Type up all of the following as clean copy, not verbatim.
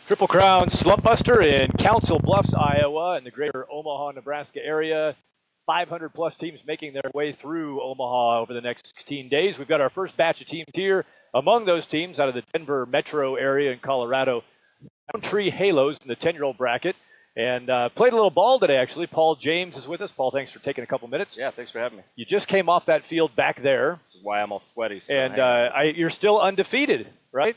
Triple Crown Slumpbuster in Council Bluffs, Iowa, and the greater Omaha, Nebraska area. 500 plus teams making their way through Omaha over the next 16 days. We've got our first batch of teams here. Among those teams out of the Denver metro area in Colorado, Tree Halos in the 10-year-old bracket. And played a little ball today, actually. Paul James is with us. Paul, thanks for taking a couple minutes. Yeah, thanks for having me. You just came off that field back there. This is why I'm all sweaty. And you're still undefeated, right?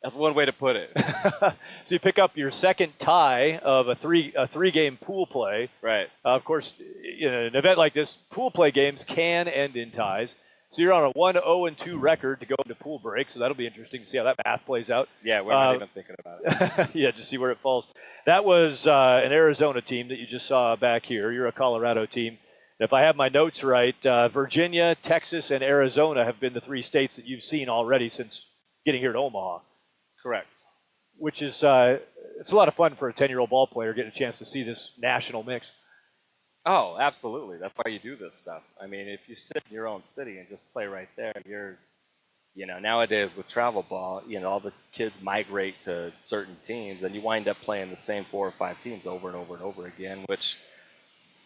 That's one way to put it. So you pick up your second tie of a three-game pool play. Right. Of course, in an event like this, pool play games can end in ties. So you're on a 1-0-2 record to go into pool break, so that'll be interesting to see how that math plays out. Yeah, we're not even thinking about it. Yeah, just see where it falls. That was an Arizona team that you just saw back here. You're a Colorado team. If I have my notes right, Virginia, Texas, and Arizona have been the three states that you've seen already since getting here to Omaha. Correct. Which is it's a lot of fun for a 10-year-old ball player getting a chance to see this national mix. Oh, absolutely. That's why you do this stuff. I mean, if you sit in your own city and just play right there, nowadays with travel ball, all the kids migrate to certain teams, and you wind up playing the same 4 or 5 teams over and over and over again, which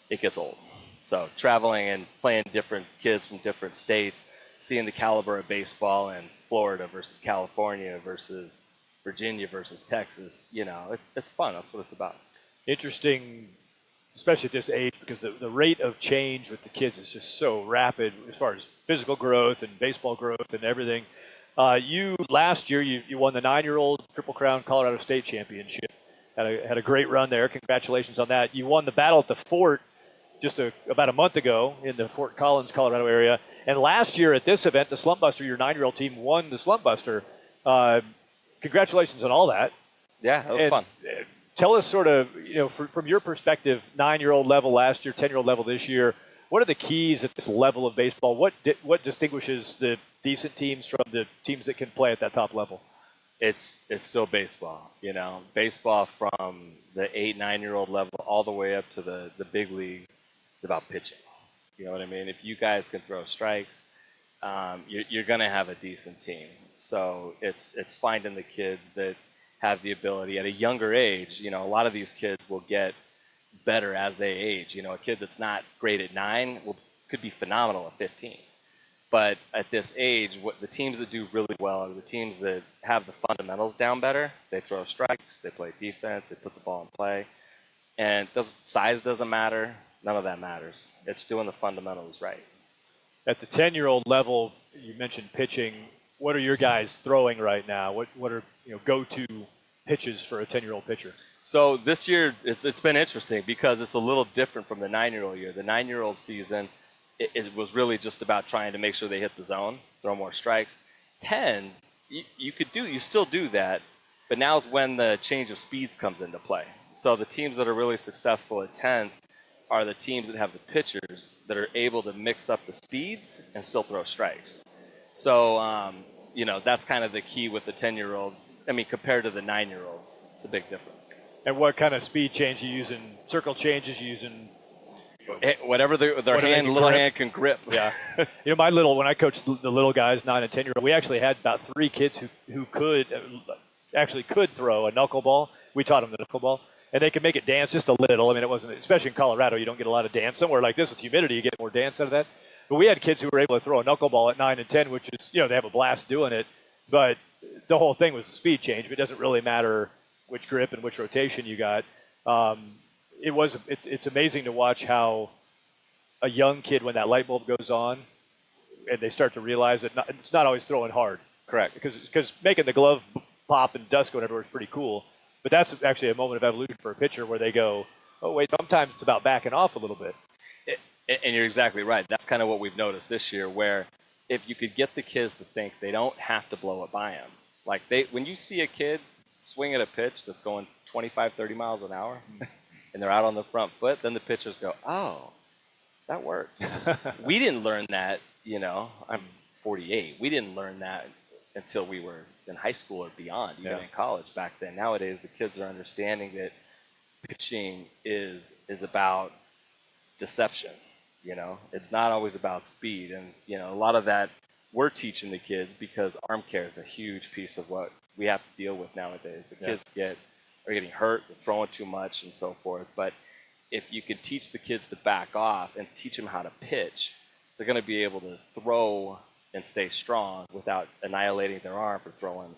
it gets old. So traveling and playing different kids from different states, seeing the caliber of baseball in Florida versus California versus Virginia versus Texas, it's fun. That's what it's about. Interesting, especially at this age, because the rate of change with the kids is just so rapid as far as physical growth and baseball growth and everything. Last year, you won the 9-year-old Triple Crown Colorado State Championship. Had a great run there. Congratulations on that. You won the Battle at the Fort just about a month ago in the Fort Collins, Colorado area. And last year at this event, the Slumpbuster, your 9-year-old team, won the Slumpbuster. Congratulations on all that. Yeah, that was fun. Tell us sort of, from your perspective, 9-year-old level last year, 10-year-old level this year, what are the keys at this level of baseball? What distinguishes the decent teams from the teams that can play at that top level? It's still baseball, Baseball from the 8, 9-year-old level all the way up to the big leagues. It's about pitching. You know what I mean? If you guys can throw strikes, you're going to have a decent team. So it's finding the kids that have the ability at a younger age. A lot of these kids will get better as they age. A kid that's not great at 9 could be phenomenal at 15. But at this age, the teams that do really well are the teams that have the fundamentals down better. They throw strikes, they play defense, they put the ball in play. And size doesn't matter. None of that matters. It's doing the fundamentals right. At the 10-year-old level, you mentioned pitching. What are your guys throwing right now? What are go-to pitches for a 10-year-old pitcher? So this year, it's been interesting because it's a little different from the 9-year-old year. The 9-year-old season, it was really just about trying to make sure they hit the zone, throw more strikes. 10s, you still do that, but now's when the change of speeds comes into play. So the teams that are really successful at 10s are the teams that have the pitchers that are able to mix up the speeds and still throw strikes. So, that's kind of the key with the 10-year-olds. I mean, compared to the 9-year-olds, it's a big difference. And what kind of speed change are you using? Circle changes, you using? Whatever their little hand can grip. Yeah. When I coached the little guys, 9 and 10-year-old, we actually had about 3 kids who could throw a knuckleball. We taught them the knuckleball. And they could make it dance just a little. I mean, it wasn't, especially in Colorado, you don't get a lot of dance. Somewhere like this with humidity, you get more dance out of that. But we had kids who were able to throw a knuckleball at 9 and 10, which is, they have a blast doing it. But the whole thing was the speed change. But it doesn't really matter which grip and which rotation you got. It's amazing to watch how a young kid, when that light bulb goes on, and they start to realize that it's not always throwing hard. Correct. Because making the glove pop and dust go everywhere is pretty cool. But that's actually a moment of evolution for a pitcher where they go, oh, wait, sometimes it's about backing off a little bit. And you're exactly right. That's kind of what we've noticed this year, where if you could get the kids to think they don't have to blow it by them. Like when you see a kid swing at a pitch that's going 25, 30 miles an hour, and they're out on the front foot, then the pitchers go, oh, that worked. We didn't learn that, I'm 48. We didn't learn that until we were in high school or beyond, even in college back then. Nowadays, the kids are understanding that pitching is about deception. It's not always about speed. And, a lot of that we're teaching the kids because arm care is a huge piece of what we have to deal with nowadays. The kids are getting hurt, they're throwing too much, and so forth. But if you can teach the kids to back off and teach them how to pitch, they're going to be able to throw and stay strong without annihilating their arm for throwing,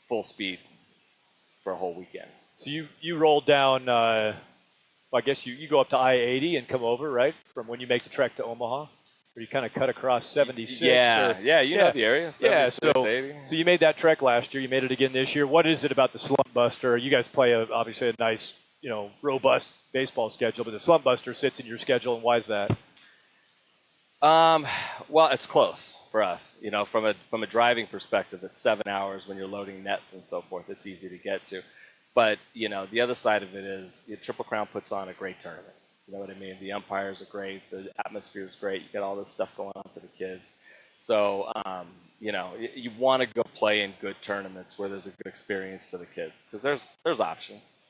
full speed for a whole weekend. So you rolled down, well, I guess you go up to I-80 and come over, right, from when you make the trek to Omaha? Or you kind of cut across 76? Yeah, you know the area, 76, 80. So you made that trek last year. You made it again this year. What is it about the Slumpbuster? You guys play, obviously, a nice, robust baseball schedule, but the Slumpbuster sits in your schedule, and why is that? Well, it's close for us. From a driving perspective, it's 7 hours when you're loading nets and so forth. It's easy to get to. But, the other side of it is Triple Crown puts on a great tournament. You know what I mean? The umpires are great. The atmosphere is great. You got all this stuff going on for the kids. So, you want to go play in good tournaments where there's a good experience for the kids because there's options.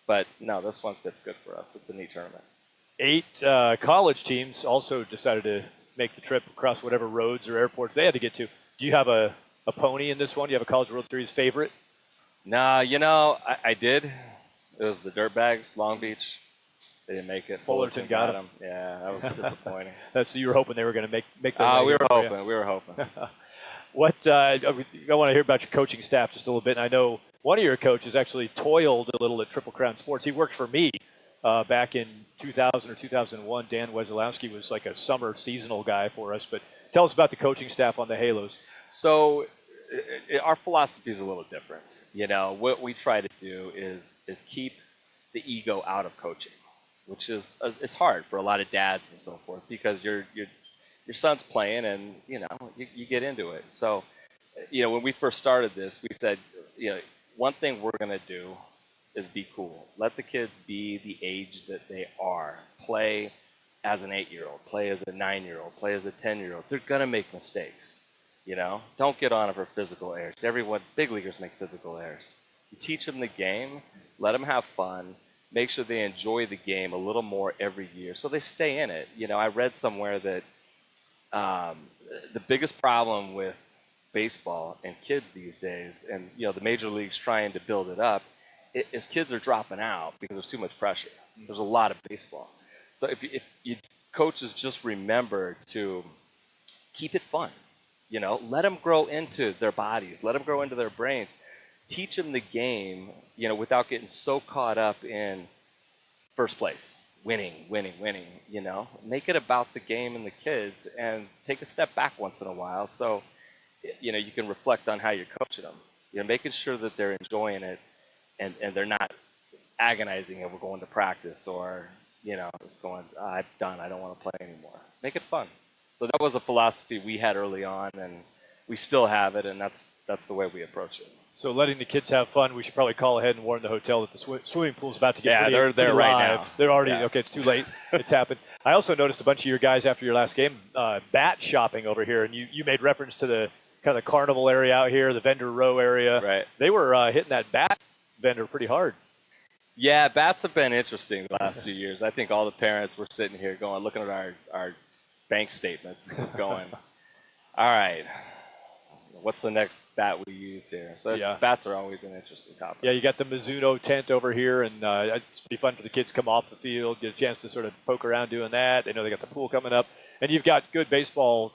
But, no, this one fits good for us. It's a neat tournament. 8 college teams also decided to make the trip across whatever roads or airports they had to get to. Do you have a pony in this one? Do you have a College World Series favorite? Nah, I did. It was the Dirtbags, Long Beach. They didn't make it. Fullerton got them. Yeah, that was disappointing. So you were hoping they were going to make the we were hoping. What I want to hear about your coaching staff just a little bit. And I know one of your coaches actually toiled a little at Triple Crown Sports. He worked for me back in 2000 or 2001. Dan Wesolowski was like a summer seasonal guy for us. But tell us about the coaching staff on the Halos. So our philosophy is a little different. What we try to do is keep the ego out of coaching, which is it's hard for a lot of dads and so forth because your son's playing and you get into it. So when we first started this, we said one thing we're going to do is be cool. Let the kids be the age that they are. Play as an 8-year-old. Play as a 9-year-old. Play as a 10-year-old. They're going to make mistakes. Don't get on it for physical errors. Big leaguers make physical errors. You teach them the game, let them have fun, make sure they enjoy the game a little more every year so they stay in it. I read somewhere that the biggest problem with baseball and kids these days, and the major leagues trying to build it up, is kids are dropping out because there's too much pressure. There's a lot of baseball. So if you coaches just remember to keep it fun. Let them grow into their bodies. Let them grow into their brains. Teach them the game, without getting so caught up in first place, winning. Make it about the game and the kids and take a step back once in a while so, you can reflect on how you're coaching them. Making sure that they're enjoying it and they're not agonizing over going to practice or, going, I'm done. I don't want to play anymore. Make it fun. So that was a philosophy we had early on, and we still have it, and that's the way we approach it. So letting the kids have fun, we should probably call ahead and warn the hotel that the swimming pool's about to get they're there right now. They're already, okay, it's too late. It's happened. I also noticed a bunch of your guys after your last game bat shopping over here, and you made reference to the kind of the carnival area out here, the vendor row area. Right. They were hitting that bat vendor pretty hard. Yeah, bats have been interesting the last few years. I think all the parents were sitting here looking at our bank statements going, all right, what's the next bat we use here? So bats are always an interesting topic. Yeah, you got the Mizuno tent over here, and it's pretty fun for the kids to come off the field, get a chance to sort of poke around doing that. They know they got the pool coming up, and you've got good baseball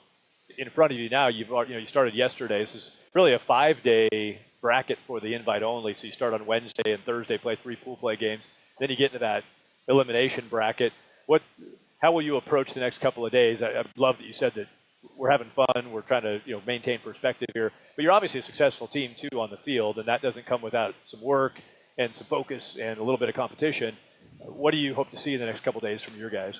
in front of you now. You started yesterday. This is really a 5-day bracket for the invite only. So you start on Wednesday and Thursday, play 3 pool play games. Then you get into that elimination bracket. How will you approach the next couple of days? I love that you said that we're having fun. We're trying to maintain perspective here. But you're obviously a successful team, too, on the field, and that doesn't come without some work and some focus and a little bit of competition. What do you hope to see in the next couple of days from your guys?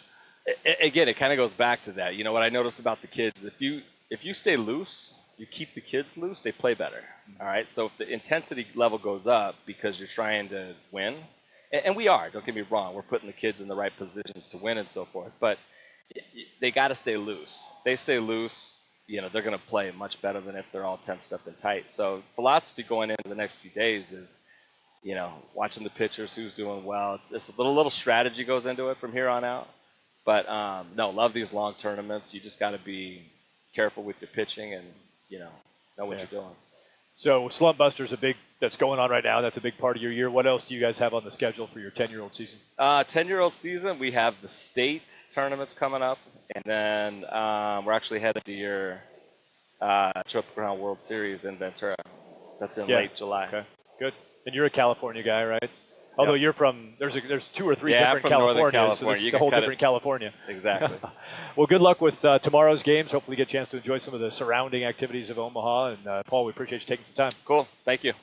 Again, it kind of goes back to that. What I noticed about the kids, if you stay loose, you keep the kids loose, they play better. All right? So if the intensity level goes up because you're trying to win, and we are, don't get me wrong, we're putting the kids in the right positions to win and so forth, but they got to stay loose. They stay loose, they're going to play much better than if they're all tensed up and tight. So philosophy going into the next few days is, watching the pitchers, who's doing well. It's a little strategy goes into it from here on out. But, no, love these long tournaments. You just got to be careful with your pitching and, know what you're doing. So Slumpbuster's that's going on right now. That's a big part of your year. What else do you guys have on the schedule for your 10-year-old season? 10-year-old season, we have the state tournaments coming up, and then we're actually headed to your Triple Crown World Series in Ventura. That's in late July. Okay, good. And you're a California guy, right? Although you're from, there's 2 or 3 different from Californias, California. so this is a whole different California. Exactly. Well, good luck with tomorrow's games. Hopefully you get a chance to enjoy some of the surrounding activities of Omaha. And Paul, we appreciate you taking some time. Cool. Thank you.